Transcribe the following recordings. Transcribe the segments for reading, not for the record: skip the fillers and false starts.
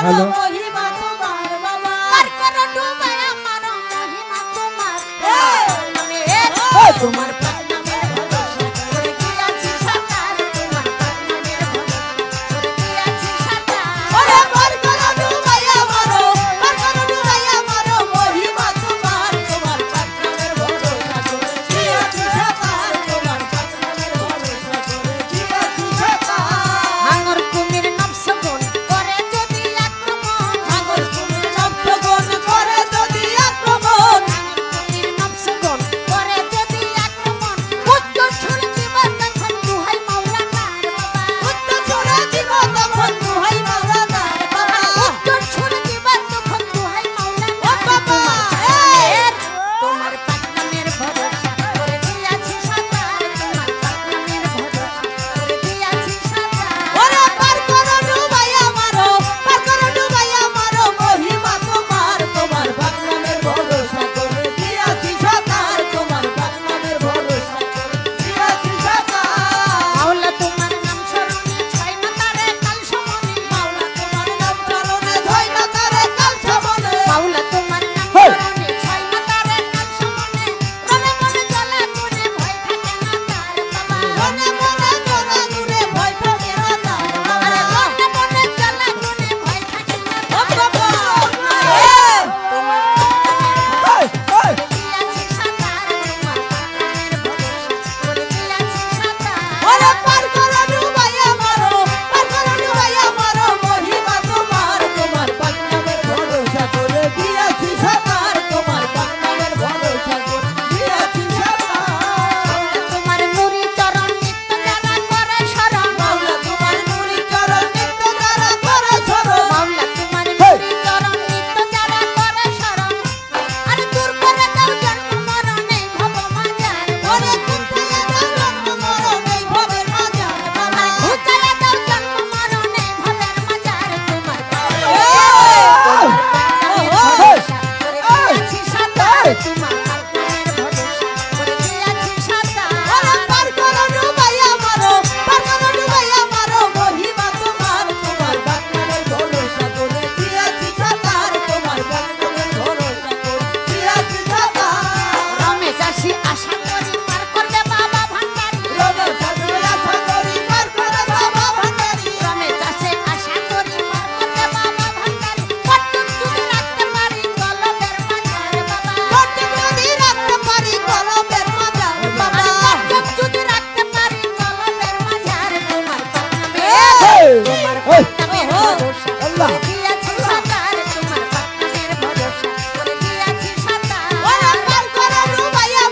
Hello মহিমা তোমার বাবা পার করো ডুবাই আমার মহিমা তোমার তোমার পাক নামের ভরসা করে গিয়াছি সাঁতার তোমার পাক নামের ভরসা করে গিয়াছি সাঁতার ওরে পার করো ডুবাইয়া মারো মহিমা তোমার তোমার পাক নামের ভরসা করে গিয়াছি সাঁতার তোমার পাক নামের ভরসা করে গিয়াছি সাঁতার হাঙ্গর কুমির নবসগুন করে যদি আক্রমণ হাঙ্গর কুমির নবসগুন করে যদি আক্রমণ কুমির নবসগুন করে যদি আক্রমণ উত্তর ছুড়ে দিবা তখন দুহাই মাওলানার বাবা উত্তর ছুড়ে দিব তখন দুহাই মাওলানার বাবা উত্তর ছুড়ে দিবা তখন দুহাই মাওলানার বাবা তোমার পাক নামের ভরসা করে দিয়াছি সাঁতার তোমার পাক নামের ভরসা করে দিয়াছি সাঁতার ওরে পার করো ডুবাইয়া মারো মহিমা তোমার তোমার পাক নামের ভরসা করে দিয়াছি সাঁতার তোমার পাক নামের ভরসা করে দিয়াছি সাঁতার মাওলা তোমার নাম স্মরণে ছয় মাতারে কাল সমনে মাওলা তোমার নাম চরণে ধই না তারে কাল সামনে মাওলা তোমার নাম স্মরণে ছয় মাতারে কাল সমনে মনে মনে জ্বালা করে ভয় থাকে না তার বাবা মনে মনে জ্বালা করে ভয় থাকে না তার আরে বাবা মনে মনে জ্বালা করে ভয় থাকে না ও তার বাবা দিয়াছি সাঁতার তোমার পাক নামের ভরসা করে দিয়াছি সাঁতার ওরে পার করো ডুবাইয়া মারো মহিমা তোমার তোমার পাক নামের ভরসা করে দিয়াছি সাঁতার তোমার পাক নামের ভরসা করে দিয়াছি সাঁতার তোমার নুরি চরণ নিত্য যারা করে শরণ মাওলা তোমার নুরি চরণ নিত্য যারা করে শরণ মাওলা তোমার নুরি চরণ নিত্য যারা করে শরণ আরে দূর করে দাও জন্ম মরণে ভব মাজার ওরে কুত্তায়া জন্ম মরণে ভবের মাজার বাবা ঘুচায়া দাও জন্ম মরণে ভবের মাজার তোমার করে দিয়াছি সাঁতার তোমার পাকের ভরসা করে দিয়াছি সাঁতার ওরে পার করো ডুবাইয়া মারো মহিমা তোমার তোমার পাক নামের ভরসা করে দিয়াছি সাঁতার তোমার পাক নামের ভরসা করে দিয়াছি সাঁতার রমেশ আসি আশা করি পার করবে বাবা ভান্ডারি রমেশ আসে আশা করি পার করে বাবা ভান্ডারি রমেশ আসে আশা করি পার করবে বাবা ভান্ডারি কটক যদি রাখতে পারি কলবের মাঝার বাবা কটক যদি রাখতে পারি কলবের মাঝার বাবা কটক যদি রাখতে পারি কলবের মাঝার তোমার পাকনামে তোমার পাকনামের ভরসা করে দিয়াছি সাঁতার তোমার পাকনামের ভরসা করে দিয়াছি সাঁতার ওরে পার করো ডুবাইয়া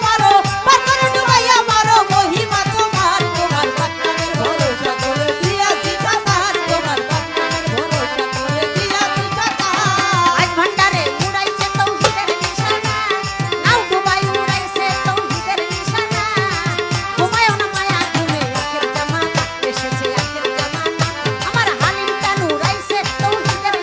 মারো মহিমা তোমার তোমার পাক নামের ভরসা করে দিয়াছি সাঁতার তোমার পাক নামের ভরসা করে দিয়াছি সাঁতার আজ ভান্ডারে উড়াইছে তৌহিদের নিশানা নাও ডুবাই উড়াইছে তৌহিদের নিশানা ঘুমায়ও না মায়া ঘুমে আখের জামানা এসেছে আখের জামানা আমার হালিমটা উড়াইছে তৌহিদের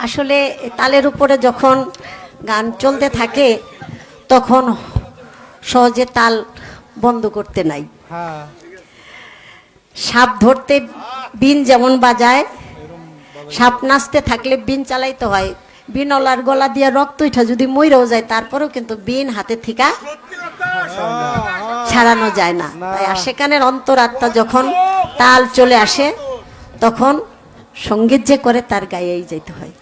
আসলে তালের উপরে যখন গান চলতে থাকে তখন সহজে তাল বন্ধ করতে নাই। হ্যাঁ সাপ ধরতে বিন যেমন বাজায়, সাপ নাচতে থাকলে বিন চালাইতে হয়। বিনলার গলা দিয়ে রক্ত উঠা যদি মইরাও যায় তারপরেও কিন্তু বিন হাতে থেকে ছাড়ানো যায় না। তাই সেখানের অন্তরাত্মা যখন তাল চলে আসে তখন সঙ্গীত যে করে তার গায়েই যেতে হয়।